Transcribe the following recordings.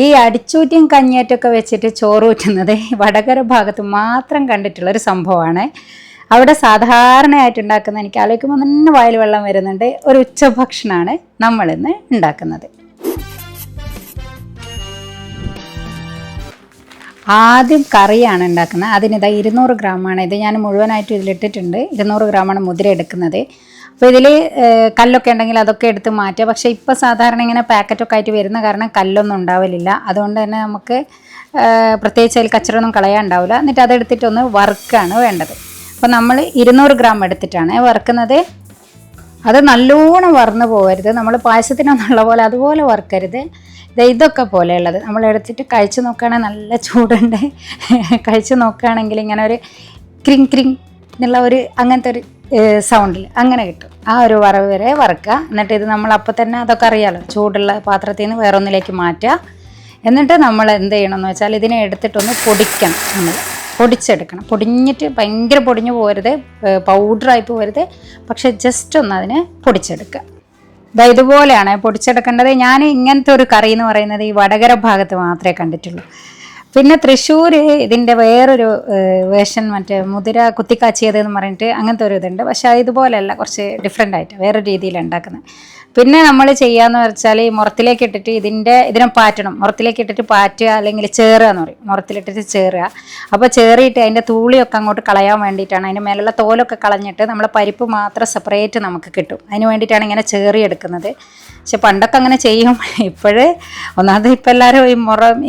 ഈ അടിച്ചൂറ്റിയും കഞ്ഞേറ്റൊക്കെ വെച്ചിട്ട് ചോറൂറ്റുന്നത് വടകര ഭാഗത്ത് മാത്രം കണ്ടിട്ടുള്ളൊരു സംഭവമാണ്. അവിടെ സാധാരണയായിട്ട് ഉണ്ടാക്കുന്ന, എനിക്ക് ആലോചിക്കുമ്പോൾ തന്നെ വായിൽ വെള്ളം വരുന്നുണ്ട്, ഒരു ഉച്ചഭക്ഷണമാണ് നമ്മളിന്ന് ഉണ്ടാക്കുന്നത്. ആദ്യം കറിയാണ് ഉണ്ടാക്കുന്നത്. അതിനിതാ 200 ഗ്രാമാണ്. ഇത് ഞാൻ മുഴുവനായിട്ട് ഇതിലിട്ടിട്ടുണ്ട്. 200 ഗ്രാമാണ് മുതിര എടുക്കുന്നത്. അപ്പോൾ ഇതിൽ കല്ലൊക്കെ ഉണ്ടെങ്കിൽ അതൊക്കെ എടുത്ത് മാറ്റുക. പക്ഷേ ഇപ്പോൾ സാധാരണ ഇങ്ങനെ പാക്കറ്റൊക്കെ ആയിട്ട് വരുന്ന കാരണം കല്ലൊന്നും ഉണ്ടാവലില്ല. അതുകൊണ്ട് തന്നെ നമുക്ക് പ്രത്യേകിച്ച് അതിൽ കച്ചറൊന്നും കളയാൻ ഉണ്ടാവില്ല. എന്നിട്ട് അതെടുത്തിട്ടൊന്ന് വറുക്കാണ് വേണ്ടത്. അപ്പോൾ നമ്മൾ 200 ഗ്രാം എടുത്തിട്ടാണ് വറുക്കുന്നത്. അത് നല്ലോണം വറന്ന് പോകരുത്. നമ്മൾ പായസത്തിനൊന്നുള്ള പോലെ അതുപോലെ വറുക്കരുത്. ഇതൊക്കെ പോലെയുള്ളത് നമ്മൾ എടുത്തിട്ട് കഴിച്ച് നോക്കുകയാണെങ്കിൽ നല്ല ചൂടുണ്ട്. കഴിച്ച് നോക്കുകയാണെങ്കിൽ ഇങ്ങനെ ഒരു ക്രിങ് ക്രിങ് എന്നുള്ള ഒരു അങ്ങനത്തെ ഒരു സൗണ്ടിൽ അങ്ങനെ കിട്ടും. ആ ഒരു വറവ് വരെ വറുക്കുക. എന്നിട്ട് ഇത് നമ്മൾ അപ്പം തന്നെ അതൊക്കെ അറിയാമല്ലോ, ചൂടുള്ള പാത്രത്തിൽ നിന്ന് വേറൊന്നിലേക്ക് മാറ്റുക. എന്നിട്ട് നമ്മൾ എന്ത് ചെയ്യണമെന്ന് വെച്ചാൽ ഇതിനെ എടുത്തിട്ടൊന്ന് പൊടിക്കണം. നമ്മൾ പൊടിച്ചെടുക്കണം. പൊടിഞ്ഞിട്ട് ഭയങ്കര പൊടിഞ്ഞു പോകരുത്, പൗഡറായി പോകരുത്. പക്ഷെ ജസ്റ്റ് ഒന്ന് അതിനെ പൊടിച്ചെടുക്കുക. ഇതുപോലെയാണ് പൊടിച്ചെടുക്കേണ്ടത്. ഞാൻ ഇങ്ങനത്തെ ഒരു കറി എന്ന് പറയുന്നത് ഈ വടകര ഭാഗത്ത് മാത്രമേ കണ്ടിട്ടുള്ളൂ. പിന്നെ തൃശ്ശൂർ ഇതിൻ്റെ വേറൊരു വേഷൻ, മറ്റേ മുതിര കുത്തിക്കാച്ചിയത് എന്ന് പറഞ്ഞിട്ട് അങ്ങനത്തെ ഒരു ഇതുണ്ട്. പക്ഷേ ഇതുപോലെയല്ല, കുറച്ച് ഡിഫറെൻ്റ് ആയിട്ട് വേറെ രീതിയിലാണ് ഉണ്ടാക്കുന്നത്. പിന്നെ നമ്മൾ ചെയ്യാന്ന് വെച്ചാൽ ഈ മുറത്തിലേക്ക് ഇട്ടിട്ട് ഇതിനെ പാറ്റണം. മുറത്തിലേക്ക് ഇട്ടിട്ട് പാറ്റുക, അല്ലെങ്കിൽ ചേറുക എന്ന് പറയും. മുറത്തിലിട്ടിട്ട് ചേറുക. അപ്പോൾ ചേറിയിട്ട് അതിൻ്റെ തൂളിയൊക്കെ അങ്ങോട്ട് കളയാൻ വേണ്ടിയിട്ടാണ്. അതിൻ്റെ മേലുള്ള തോലൊക്കെ കളഞ്ഞിട്ട് നമ്മളെ പരിപ്പ് മാത്രം സെപ്പറേറ്റ് നമുക്ക് കിട്ടും. അതിന് വേണ്ടിയിട്ടാണ് ഇങ്ങനെ ചേറിയെടുക്കുന്നത്. പക്ഷെ പണ്ടൊക്കെ അങ്ങനെ ചെയ്യും. ഒന്നാമത് ഇപ്പം എല്ലാവരും ഈ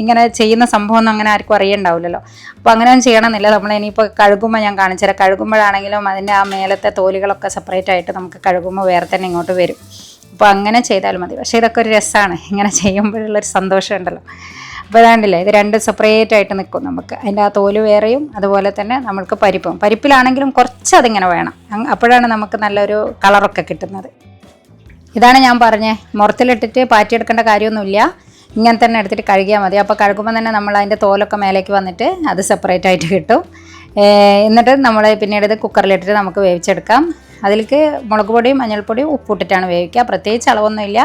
ഇങ്ങനെ ചെയ്യുന്ന സംഭവമൊന്നും അങ്ങനെ ആർക്കും അറിയണ്ടാവില്ലല്ലോ. അപ്പോൾ അങ്ങനെ ചെയ്യണമെന്നില്ല. നമ്മൾ ഇനിയിപ്പോൾ കഴുകുമ്പോൾ ഞാൻ കാണിച്ചുതരാം. കഴുകുമ്പോഴാണെങ്കിലും അതിൻ്റെ ആ മേലത്തെ തോലുകളൊക്കെ സെപ്പറേറ്റ് ആയിട്ട് നമുക്ക് കഴുകുമ്പോൾ വേറെ തന്നെ ഇങ്ങോട്ട് വരും. അപ്പോൾ അങ്ങനെ ചെയ്താലും മതി. പക്ഷേ ഇതൊക്കെ ഒരു രസമാണ്, ഇങ്ങനെ ചെയ്യുമ്പോഴുള്ളൊരു സന്തോഷം ഉണ്ടല്ലോ. അപ്പോൾ ഇതാണ്ടില്ലേ, ഇത് രണ്ട് സെപ്പറേറ്റ് ആയിട്ട് നിൽക്കും. നമുക്ക് അതിൻ്റെ ആ തോല് വേറെയും, അതുപോലെ തന്നെ നമ്മൾക്ക് പരിപ്പിലാണെങ്കിലും കുറച്ച് അതിങ്ങനെ വേണം. അപ്പോഴാണ് നമുക്ക് നല്ലൊരു കളറൊക്കെ കിട്ടുന്നത്. ഇതാണ് ഞാൻ പറഞ്ഞേ, മുറത്തിലിട്ടിട്ട് പാറ്റിയെടുക്കേണ്ട കാര്യമൊന്നുമില്ല. ഇങ്ങനെ തന്നെ എടുത്തിട്ട് കഴുകിയാൽ മതി. അപ്പോൾ കഴുകുമ്പോൾ തന്നെ നമ്മൾ അതിൻ്റെ തോലൊക്കെ മേലേക്ക് വന്നിട്ട് അത് സെപ്പറേറ്റ് ആയിട്ട് കിട്ടും. എന്നിട്ട് നമ്മൾ പിന്നീട് ഇത് കുക്കറിലിട്ടിട്ട് നമുക്ക് വേവിച്ചെടുക്കാം. അതിലേക്ക് മുളക് പൊടിയും മഞ്ഞൾപ്പൊടിയും ഉപ്പിട്ടിട്ടാണ് വേവിക്കുക. പ്രത്യേകിച്ച് അളവൊന്നുമില്ല.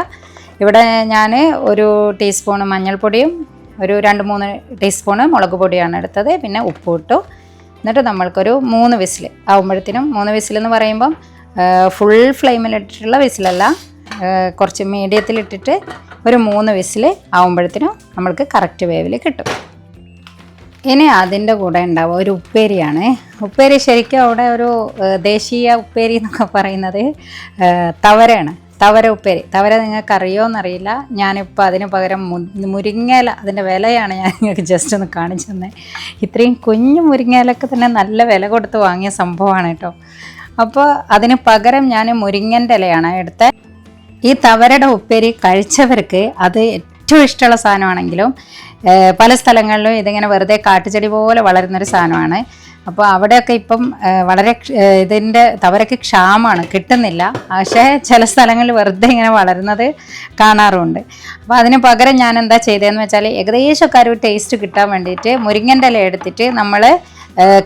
ഇവിടെ ഞാൻ ഒരു ടീസ്പൂണ് മഞ്ഞൾപ്പൊടിയും ഒരു 2-3 ടീസ്പൂണ് മുളക് പൊടിയാണ് എടുത്തത്. പിന്നെ ഉപ്പ് ഇട്ടു. എന്നിട്ട് നമ്മൾക്കൊരു 3 വിസിൽ ആകുമ്പോഴത്തേനും, 3 വിസിലെന്ന് പറയുമ്പം ഫുൾ ഫ്ലെയിമിലിട്ടിട്ടുള്ള വിസിലല്ല, കുറച്ച് മീഡിയത്തിലിട്ടിട്ട് ഒരു 3 വിസിൽ ആകുമ്പോഴത്തേനും നമ്മൾക്ക് കറക്റ്റ് വേവിൽ കിട്ടും. ഇനി അതിൻ്റെ കൂടെ ഉണ്ടാവുക ഒരു ഉപ്പേരിയാണ്. ഉപ്പേരി ശരിക്കും അവിടെ ഒരു ദേശീയ ഉപ്പേരി എന്നൊക്കെ പറയുന്നത് തവരയാണ്. തവര ഉപ്പേരി. തവര നിങ്ങൾക്ക് അറിയുമോയെന്നറിയില്ല. ഞാനിപ്പോൾ അതിന് പകരം മുരിങ്ങയില, അതിൻ്റെ വിലയാണ് ഞാൻ നിങ്ങൾക്ക് ജസ്റ്റ് ഒന്ന് കാണിച്ചു തന്നെ. ഇത്രയും കുഞ്ഞു മുരിങ്ങയിലൊക്കെ തന്നെ നല്ല വില കൊടുത്ത് വാങ്ങിയ സംഭവമാണ് കേട്ടോ. അപ്പോൾ അതിന് പകരം ഞാൻ മുരിങ്ങൻ്റെ ഇലയാണ് എടുത്തത്. ഈ തവരയുടെ ഉപ്പേരി കഴിച്ചവർക്ക് അത് ഏറ്റവും ഇഷ്ടമുള്ള സാധനമാണെങ്കിലും പല സ്ഥലങ്ങളിലും ഇതിങ്ങനെ വെറുതെ കാട്ടുചെടി പോലെ വളരുന്നൊരു സാധനമാണ്. അപ്പോൾ അവിടെയൊക്കെ ഇപ്പം വളരെ ഇതിൻ്റെ തവരയ്ക്ക് ക്ഷാമമാണ്, കിട്ടുന്നില്ല. പക്ഷേ ചില സ്ഥലങ്ങളിൽ വെറുതെ ഇങ്ങനെ വളരുന്നത് കാണാറുമുണ്ട്. അപ്പോൾ അതിന് പകരം ഞാൻ എന്താ ചെയ്തതെന്ന് വെച്ചാൽ ഏകദേശമൊക്കെ ഒരു ടേസ്റ്റ് കിട്ടാൻ വേണ്ടിയിട്ട് മുരിങ്ങൻ്റെ ഇല എടുത്തിട്ട് നമ്മൾ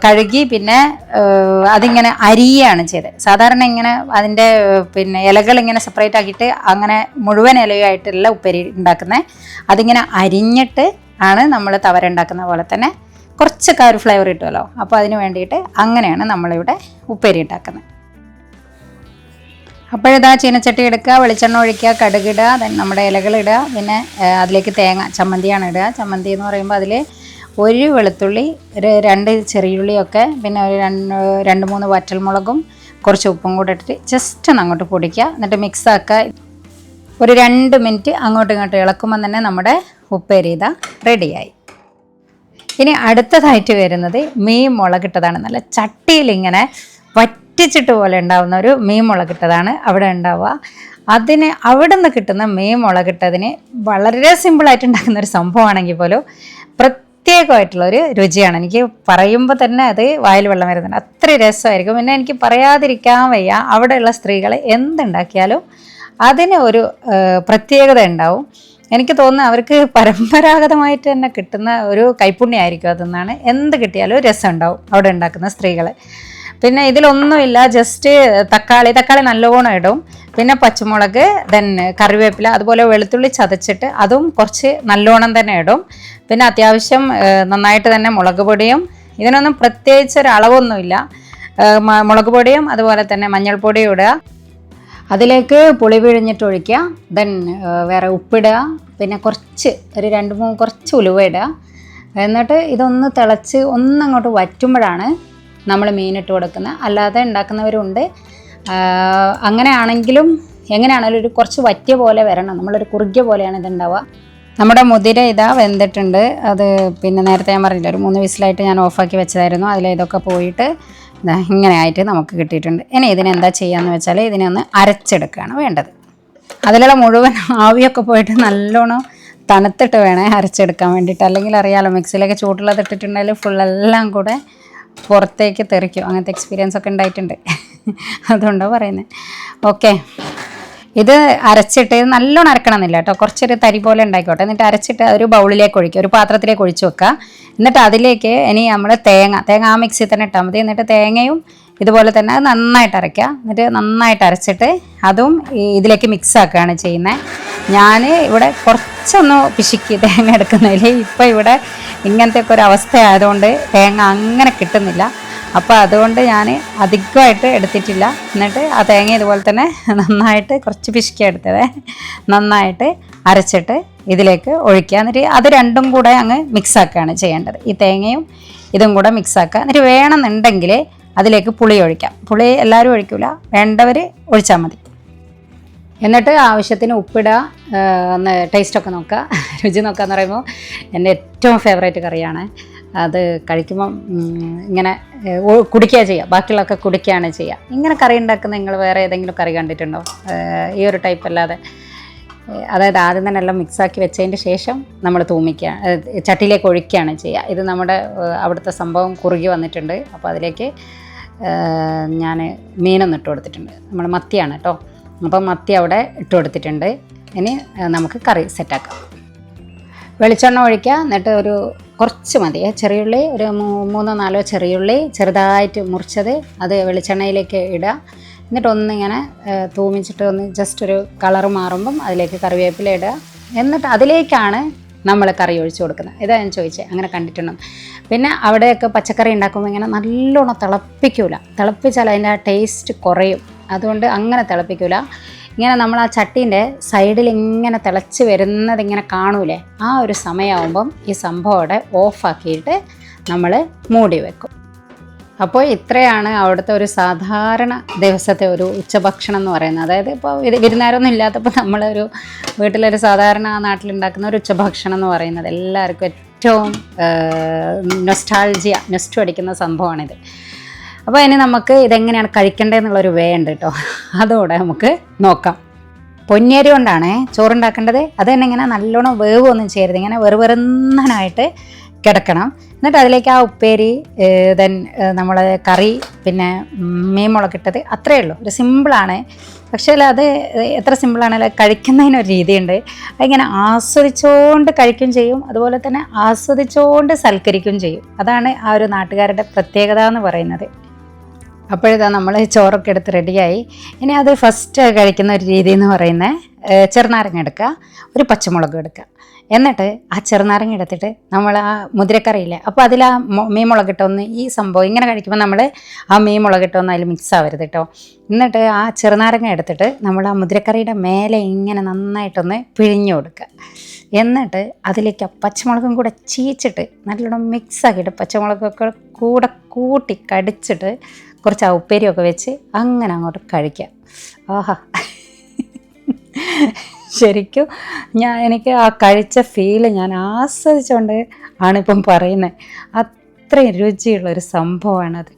കഴുകി പിന്നെ അതിങ്ങനെ അരിയാണ് ചെയ്തത്. സാധാരണ ഇങ്ങനെ അതിൻ്റെ പിന്നെ ഇലകൾ ഇങ്ങനെ സെപ്പറേറ്റ് ആക്കിയിട്ട് അങ്ങനെ മുഴുവൻ ഇലയായിട്ടല്ല ഉപ്പേരി ഉണ്ടാക്കുന്നത്. അതിങ്ങനെ അരിഞ്ഞിട്ട് ആണ് നമ്മൾ തവര ഉണ്ടാക്കുന്ന പോലെ തന്നെ കുറച്ചൊക്കെ ഒരു ഫ്ലേവർ കിട്ടുമല്ലോ. അപ്പോൾ അതിന് വേണ്ടിയിട്ട് അങ്ങനെയാണ് നമ്മളിവിടെ ഉപ്പേരി ഉണ്ടാക്കുന്നത്. അപ്പോഴിതാ ചീനച്ചട്ടി എടുക്കുക, വെളിച്ചെണ്ണ ഒഴിക്കുക, കടുകിടുക, നമ്മുടെ ഇലകളിടുക, പിന്നെ അതിലേക്ക് തേങ്ങ ചമ്മന്തിയാണ് ഇടുക. ചമ്മന്തി എന്ന് പറയുമ്പോൾ അതിൽ ഒരു വെളുത്തുള്ളി, ഒരു 2 ചെറിയുള്ളിയൊക്കെ, പിന്നെ ഒരു 2-3 വറ്റൽമുളകും കുറച്ച് ഉപ്പും കൂടെ ഇട്ടിട്ട് ജസ്റ്റ് ഒന്ന് അങ്ങോട്ട് പൊടിക്കുക. എന്നിട്ട് മിക്സ് ആക്കുക. ഒരു 2 മിനിറ്റ് അങ്ങോട്ടും ഇങ്ങോട്ടും ഇളക്കുമ്പോൾ തന്നെ നമ്മുടെ ഉപ്പേരി ഇതാ റെഡിയായി. ഇനി അടുത്തതായിട്ട് വരുന്നത് മീൻ മുളകിട്ടതാണ്. നല്ല ചട്ടിയിൽ ഇങ്ങനെ വറ്റിച്ചിട്ട് പോലെ ഉണ്ടാകുന്ന ഒരു മീൻ മുളകിട്ടതാണ് അവിടെ ഉണ്ടാവുക. അവിടെ നിന്ന് കിട്ടുന്ന മീൻ മുളകിട്ടതിന് വളരെ സിമ്പിളായിട്ട് ഉണ്ടാക്കുന്ന ഒരു സംഭവമാണെങ്കിൽ പോലും പ്രത്യേകമായിട്ടുള്ളൊരു രുചിയാണ്. എനിക്ക് പറയുമ്പോൾ തന്നെ അത് വായിൽ വെള്ളം വരുന്നുണ്ട്. അത്ര രസമായിരിക്കും. പിന്നെ എനിക്ക് പറയാതിരിക്കാൻ വയ്യ, അവിടെയുള്ള സ്ത്രീകൾ എന്തുണ്ടാക്കിയാലും അതിന് ഒരു പ്രത്യേകത ഉണ്ടാവും. എനിക്ക് തോന്നുന്നു അവർക്ക് പരമ്പരാഗതമായിട്ട് തന്നെ കിട്ടുന്ന ഒരു കൈപ്പുണ്യമായിരിക്കും അതെന്നാണ്. എന്ത് കിട്ടിയാലും രസം ഉണ്ടാവും അവിടെ ഉണ്ടാക്കുന്ന സ്ത്രീകൾ. പിന്നെ ഇതിലൊന്നുമില്ല, ജസ്റ്റ് തക്കാളി നല്ലോണം ഇടും, പിന്നെ പച്ചമുളക്, ദെൻ കറിവേപ്പില, അതുപോലെ വെളുത്തുള്ളി ചതച്ചിട്ട് അതും കുറച്ച് നല്ലോണം തന്നെ ഇടും. പിന്നെ അത്യാവശ്യം നന്നായിട്ട് തന്നെ മുളക് പൊടിയും, ഇതിനൊന്നും പ്രത്യേകിച്ച് ഒരു അളവൊന്നുമില്ല, മുളക് പൊടിയും അതുപോലെ തന്നെ മഞ്ഞൾപ്പൊടിയും ഇടുക. അതിലേക്ക് പുളി പിഴിഞ്ഞിട്ട് ഒഴിക്കുക. ദെൻ വേറെ ഉപ്പിടുക, പിന്നെ കുറച്ച് ഒരു 2-3 കുറച്ച് ഉലുവ ഇടുക. എന്നിട്ട് ഇതൊന്ന് തിളച്ച് ഒന്നങ്ങോട്ട് വറ്റുമ്പോഴാണ് നമ്മൾ മീനിട്ട് കൊടുക്കുന്നത്. അല്ലാതെ ഉണ്ടാക്കുന്നവരുണ്ട്. അങ്ങനെയാണെങ്കിലും എങ്ങനെയാണെങ്കിലും ഒരു കുറച്ച് വറ്റിയ പോലെ വരണം, നമ്മളൊരു കുറുകിയ പോലെയാണ് ഇതുണ്ടാവുക. നമ്മുടെ മുതിര ഇതാ വെന്തിട്ടുണ്ട്. അത് പിന്നെ നേരത്തെ ഞാൻ പറഞ്ഞില്ല, ഒരു 3 വിസിലായിട്ട് ഞാൻ ഓഫാക്കി വെച്ചതായിരുന്നു. അതിലിതൊക്കെ പോയിട്ട് ഇങ്ങനെ ആയിട്ട് നമുക്ക് കിട്ടിയിട്ടുണ്ട്. ഇനി ഇതിനെന്താ ചെയ്യാന്ന് വെച്ചാൽ ഇതിനെ ഒന്ന് അരച്ചെടുക്കുകയാണ് വേണ്ടത്. അതിലുള്ള മുഴുവൻ ആവിയൊക്കെ പോയിട്ട് നല്ലോണം തണുത്തിട്ട് വേണേ അരച്ചെടുക്കാൻ വേണ്ടിയിട്ട്. അല്ലെങ്കിൽ അറിയാമല്ലോ, മിക്സിയിലേക്ക് ചൂടുള്ളത് ഇട്ടിട്ടുണ്ടെങ്കിൽ ഫുള്ളെല്ലാം കൂടെ പുറത്തേക്ക് തെറിക്കും. അങ്ങനത്തെ എക്സ്പീരിയൻസ് ഒക്കെ ഉണ്ടായിട്ടുണ്ട്. അതുകൊണ്ടാണ് പറയുന്നത്. ഓക്കെ, ഇത് അരച്ചിട്ട് നല്ലോണം അരക്കണമെന്നില്ല കേട്ടോ, കുറച്ചൊരു തരി പോലെ ഉണ്ടായിക്കോട്ടെ. എന്നിട്ട് അരച്ചിട്ട് ഒരു ബൗളിലേക്ക് ഒഴിക്കുക, ഒരു പാത്രത്തിലേക്ക് ഒഴിച്ച് വെക്കുക. എന്നിട്ട് അതിലേക്ക് ഇനി നമ്മൾ തേങ്ങ ആ മിക്സിയിൽ തന്നെ ഇട്ടാൽ മതി. എന്നിട്ട് തേങ്ങയും ഇതുപോലെ തന്നെ അത് നന്നായിട്ട് അരയ്ക്കുക. എന്നിട്ട് നന്നായിട്ട് അരച്ചിട്ട് അതും ഇതിലേക്ക് മിക്സ് ആക്കുകയാണ് ചെയ്യുന്നത്. ഞാൻ ഇവിടെ കുറച്ചൊന്ന് പിശുക്കി തേങ്ങ എടുക്കുന്നതിൽ. ഇപ്പം ഇവിടെ ഇങ്ങനത്തെ ഒക്കെ ഒരു അവസ്ഥ ആയതുകൊണ്ട് തേങ്ങ അങ്ങനെ കിട്ടുന്നില്ല. അപ്പോൾ അതുകൊണ്ട് ഞാൻ അധികമായിട്ട് എടുത്തിട്ടില്ല. എന്നിട്ട് ആ തേങ്ങ ഇതുപോലെ തന്നെ നന്നായിട്ട് കുറച്ച് പിശുക്കി എടുത്തത് നന്നായിട്ട് അരച്ചിട്ട് ഇതിലേക്ക് ഒഴിക്കുക. എന്നിട്ട് അത് രണ്ടും കൂടെ അങ്ങ് മിക്സാക്കുകയാണ് ചെയ്യേണ്ടത്. ഈ തേങ്ങയും ഇതും കൂടെ മിക്സാക്കുക. എന്നിട്ട് വേണമെന്നുണ്ടെങ്കിൽ അതിലേക്ക് പുളി ഒഴിക്കാം. പുളി എല്ലാവരും ഒഴിക്കില്ല, വേണ്ടവർ ഒഴിച്ചാൽ മതി. എന്നിട്ട് ആവശ്യത്തിന് ഉപ്പിടുക, ഒന്ന് ടേസ്റ്റൊക്കെ നോക്കുക, രുചി നോക്കുക. എന്ന് പറയുമ്പോൾ എൻ്റെ ഏറ്റവും ഫേവറേറ്റ് കറിയാണ്. അത് കഴിക്കുമ്പം ഇങ്ങനെ കുടിക്കുക ചെയ്യുക, ബാക്കിയുള്ളതൊക്കെ കുടിക്കുകയാണ് ചെയ്യുക. ഇങ്ങനെ കറി ഉണ്ടാക്കുന്ന നിങ്ങൾ വേറെ ഏതെങ്കിലും കറി കണ്ടിട്ടുണ്ടോ? ഈ ഒരു ടൈപ്പ് അല്ലാതെ, അതായത് ആദ്യം തന്നെ എല്ലാം മിക്സാക്കി വെച്ചതിന് ശേഷം നമ്മൾ തൂമിക്കുക, ചട്ടിയിലേക്ക് ഒഴിക്കുകയാണ് ചെയ്യുക. ഇത് നമ്മുടെ അവിടുത്തെ സംഭവം കുറുകി വന്നിട്ടുണ്ട്. അപ്പോൾ അതിലേക്ക് ഞാൻ മീനൊന്നും ഇട്ട് കൊടുത്തിട്ടുണ്ട്. നമ്മൾ മത്തിയാണ് കേട്ടോ. അപ്പം മത്തി അവിടെ ഇട്ട് കൊടുത്തിട്ടുണ്ട്. ഇനി നമുക്ക് കറി സെറ്റാക്കാം. വെളിച്ചെണ്ണ ഒഴിക്കുക. എന്നിട്ട് ഒരു കുറച്ച് മതി, ചെറിയുള്ളി ഒരു 3-4 ചെറിയുള്ളി ചെറുതായിട്ട് മുറിച്ചത് അത് വെളിച്ചെണ്ണയിലേക്ക് ഇടുക. എന്നിട്ട് ഒന്നിങ്ങനെ തൂമിച്ചിട്ട് ഒന്ന് ജസ്റ്റ് ഒരു കളറ് മാറുമ്പം അതിലേക്ക് കറിവേപ്പില ഇടുക. എന്നിട്ട് അതിലേക്കാണ് നമ്മൾ കറി ഒഴിച്ച് കൊടുക്കുന്നത്. ഇതാ ഞാൻ ചോദിച്ചത്, അങ്ങനെ കണ്ടിട്ടുണ്ടോ? പിന്നെ അവിടെയൊക്കെ പച്ചക്കറി ഉണ്ടാക്കുമ്പോൾ ഇങ്ങനെ നല്ലോണം തിളപ്പിച്ചാൽ അതിൻ്റെ ആ ടേസ്റ്റ് കുറയും. അതുകൊണ്ട് അങ്ങനെ തിളപ്പിക്കില്ല. ഇങ്ങനെ നമ്മൾ ആ ചട്ടീൻ്റെ സൈഡിൽ ഇങ്ങനെ തിളച്ച് വരുന്നത് ഇങ്ങനെ കാണൂലേ, ആ ഒരു സമയമാകുമ്പം ഈ സംഭവം അവിടെ ഓഫാക്കിയിട്ട് നമ്മൾ മൂടി വെക്കും. അപ്പോൾ ഇത്രയാണ് അവിടുത്തെ ഒരു സാധാരണ ദിവസത്തെ ഒരു ഉച്ചഭക്ഷണം എന്ന് പറയുന്നത്. അതായത് ഇപ്പോൾ വിരുന്നുകാരൊന്നും ഇല്ലാത്തപ്പോൾ നമ്മളൊരു വീട്ടിലൊരു സാധാരണ നാട്ടിലുണ്ടാക്കുന്ന ഒരു ഉച്ചഭക്ഷണം എന്ന് പറയുന്നത് എല്ലാവർക്കും ഏറ്റവും നൊസ്റ്റു അടിക്കുന്ന സംഭവമാണിത്. അപ്പോൾ ഇനി നമുക്ക് ഇതെങ്ങനെയാണ് കഴിക്കേണ്ടതെന്നുള്ളൊരു വേ ഉണ്ട് കേട്ടോ, അതോടെ നമുക്ക് നോക്കാം. പൊന്നിയരി കൊണ്ടാണ് ചോറുണ്ടാക്കേണ്ടത്. അത് തന്നെ ഇങ്ങനെ നല്ലോണം വേവൊന്നും ചെയ്യരുത്, ഇങ്ങനെ വെറുവെറുന്നനായിട്ട് കിടക്കണം. എന്നിട്ട് അതിലേക്ക് ആ ഉപ്പേരി, ദെൻ നമ്മളെ കറി, പിന്നെ മീൻ മുളകിട്ടത്, അത്രയേ ഉള്ളൂ. ഒരു സിമ്പിളാണ്. പക്ഷേ അത് എത്ര സിമ്പിളാണെങ്കിലും കഴിക്കുന്നതിനൊരു രീതിയുണ്ട്. അതിങ്ങനെ ആസ്വദിച്ചുകൊണ്ട് കഴിക്കുകയും ചെയ്യും, അതുപോലെ തന്നെ ആസ്വദിച്ചുകൊണ്ട് സൽക്കരിക്കുകയും ചെയ്യും. അതാണ് ആ ഒരു നാട്ടുകാരുടെ പ്രത്യേകത എന്ന് പറയുന്നത്. അപ്പോഴിതാ നമ്മൾ ചോറൊക്കെ എടുത്ത് റെഡിയായി. ഇനി അത് ഫസ്റ്റ് കഴിക്കുന്ന ഒരു രീതി എന്ന് പറയുന്നത്, ചെറുനാരങ്ങ എടുക്കുക, ഒരു പച്ചമുളക് എടുക്കുക. എന്നിട്ട് ആ ചെറുനാരങ്ങ എടുത്തിട്ട് നമ്മൾ ആ മുതിരക്കറിയില്ലേ, അപ്പോൾ അതിൽ ആ മീൻ മുളകിട്ടൊന്ന്, ഈ സംഭവം ഇങ്ങനെ കഴിക്കുമ്പോൾ നമ്മൾ ആ മീൻ മുളകിട്ടൊന്ന് അതിൽ മിക്സ് ആവരുത് കേട്ടോ. എന്നിട്ട് ആ ചെറുനാരങ്ങ എടുത്തിട്ട് നമ്മൾ ആ മുതിരക്കറിയുടെ മേലെ ഇങ്ങനെ നന്നായിട്ടൊന്ന് പിഴിഞ്ഞു കൊടുക്കുക. എന്നിട്ട് അതിലേക്ക് ആ പച്ചമുളകും കൂടെ ചീച്ചിട്ട് നല്ലോണം മിക്സാക്കിയിട്ട് പച്ചമുളകൊക്കെ കൂടെ കൂട്ടി കടിച്ചിട്ട് കുറച്ച് ആ ഉപ്പേരിയൊക്കെ വെച്ച് അങ്ങനെ അങ്ങോട്ട് കഴിക്കുക. ആഹാ, ശരിക്കും എനിക്ക് ആ കഴിച്ച ഫീല് ഞാൻ ആസ്വദിച്ചുകൊണ്ട് ആണിപ്പം പറയുന്നത്. അത്രയും രുചിയുള്ളൊരു സംഭവമാണത്.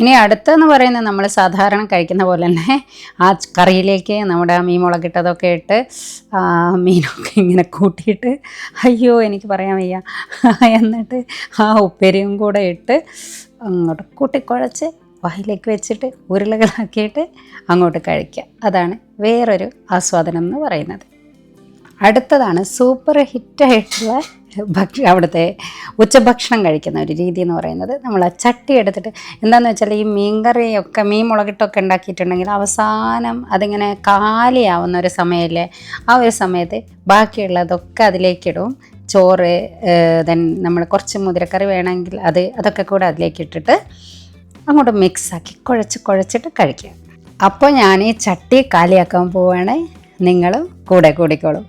ഇനി അടുത്തെന്ന് പറയുന്നത് നമ്മൾ സാധാരണ കഴിക്കുന്ന പോലെ തന്നെ ആ കറിയിലേക്ക് നമ്മുടെ ആ മീൻ മുളകിട്ടതൊക്കെ ഇട്ട് മീനൊക്കെ ഇങ്ങനെ കൂട്ടിയിട്ട്, അയ്യോ എനിക്ക് പറയാൻ വയ്യ, എന്നിട്ട് ആ ഉപ്പേരിയും കൂടെ ഇട്ട് അങ്ങോട്ട് കൂട്ടിക്കുഴച്ച് വായിലേക്ക് വെച്ചിട്ട് ഉരുളകളാക്കിയിട്ട് അങ്ങോട്ട് കഴിക്കുക. അതാണ് വേറൊരു ആസ്വാദനം എന്ന് പറയുന്നത്. അടുത്തതാണ് സൂപ്പർ ഹിറ്റായിട്ടുള്ള അവിടുത്തെ ഉച്ചഭക്ഷണം കഴിക്കുന്ന ഒരു രീതി എന്ന് പറയുന്നത്, നമ്മൾ ആ ചട്ടി എടുത്തിട്ട് എന്താണെന്ന് വെച്ചാൽ ഈ മീൻകറിയൊക്കെ മീൻ മുളകിട്ടൊക്കെ ഉണ്ടാക്കിയിട്ടുണ്ടെങ്കിൽ അവസാനം അതിങ്ങനെ കാലിയാവുന്ന ഒരു സമയമില്ലേ, ആ ഒരു സമയത്ത് ബാക്കിയുള്ളതൊക്കെ അതിലേക്കിടും. ചോറ്, ദെൻ നമ്മൾ കുറച്ച് മുതിരക്കറി വേണമെങ്കിൽ അതൊക്കെ കൂടെ അതിലേക്ക് ഇട്ടിട്ട് അങ്ങോട്ട് മിക്സാക്കി കുഴച്ചിട്ട് കഴിക്കുക. അപ്പോൾ ഞാൻ ഈ ചട്ടി കാലിയാക്കാൻ പോവുകയാണ്, നിങ്ങളും കൂടെ കൂടിക്കോളും.